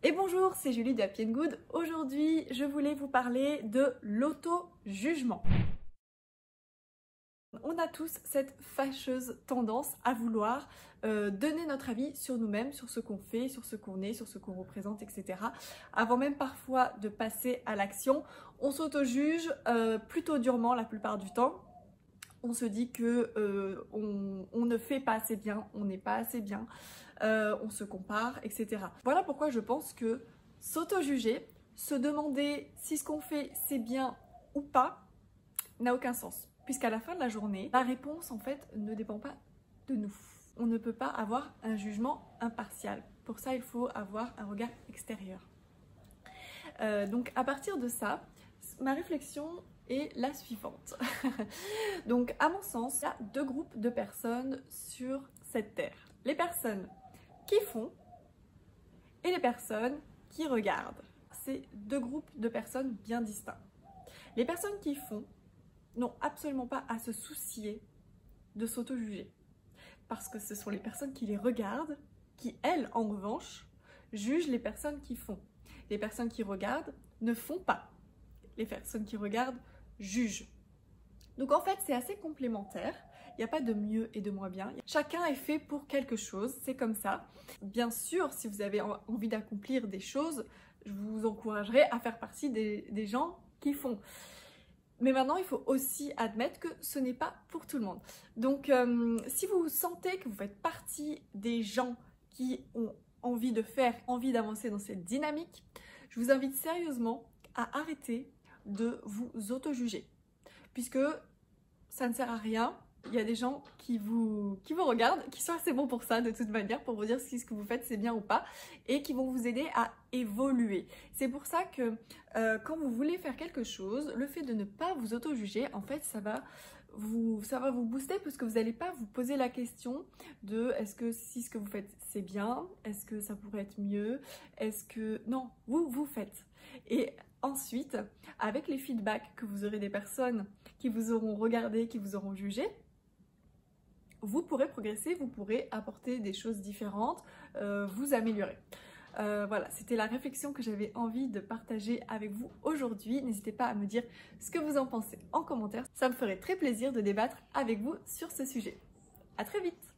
Et bonjour, c'est Julie de Happy & Good. Aujourd'hui, je voulais vous parler de l'auto-jugement. On a tous cette fâcheuse tendance à vouloir donner notre avis sur nous-mêmes, sur ce qu'on fait, sur ce qu'on est, sur ce qu'on représente, etc. Avant même parfois de passer à l'action, on s'auto-juge plutôt durement la plupart du temps. On se dit que on ne fait pas assez bien, on n'est pas assez bien, on se compare, etc. Voilà pourquoi je pense que s'auto-juger, se demander si ce qu'on fait c'est bien ou pas, n'a aucun sens. Puisqu'à la fin de la journée, la réponse en fait ne dépend pas de nous. On ne peut pas avoir un jugement impartial. Pour ça, il faut avoir un regard extérieur. Donc à partir de ça, ma réflexion est la suivante. Donc à mon sens, il y a deux groupes de personnes sur cette terre. Les personnes qui font et les personnes qui regardent. C'est deux groupes de personnes bien distincts. Les personnes qui font n'ont absolument pas à se soucier de s'auto-juger. Parce que ce sont les personnes qui les regardent qui, elles, en revanche, jugent les personnes qui font. Les personnes qui regardent ne font pas. Les personnes qui regardent jugent. Donc en fait, c'est assez complémentaire. Il n'y a pas de mieux et de moins bien. Chacun est fait pour quelque chose, c'est comme ça. Bien sûr, si vous avez envie d'accomplir des choses, je vous encouragerai à faire partie des gens qui font. Mais maintenant, il faut aussi admettre que ce n'est pas pour tout le monde. Donc, si vous sentez que vous faites partie des gens qui ont envie d'avancer dans cette dynamique, je vous invite sérieusement à arrêter de vous auto-juger. Puisque ça ne sert à rien. Il y a des gens qui vous regardent, qui sont assez bons pour ça de toute manière, pour vous dire si ce que vous faites c'est bien ou pas, et qui vont vous aider à évoluer. C'est pour ça que quand vous voulez faire quelque chose, le fait de ne pas vous auto-juger, en fait ça va vous booster parce que vous n'allez pas vous poser la question de est-ce que si ce que vous faites c'est bien, est-ce que ça pourrait être mieux, est-ce que... Non, vous faites. Et ensuite, avec les feedbacks que vous aurez des personnes qui vous auront regardé, qui vous auront jugé, vous pourrez progresser, vous pourrez apporter des choses différentes, vous améliorer. Voilà, c'était la réflexion que j'avais envie de partager avec vous aujourd'hui. N'hésitez pas à me dire ce que vous en pensez en commentaire. Ça me ferait très plaisir de débattre avec vous sur ce sujet. À très vite!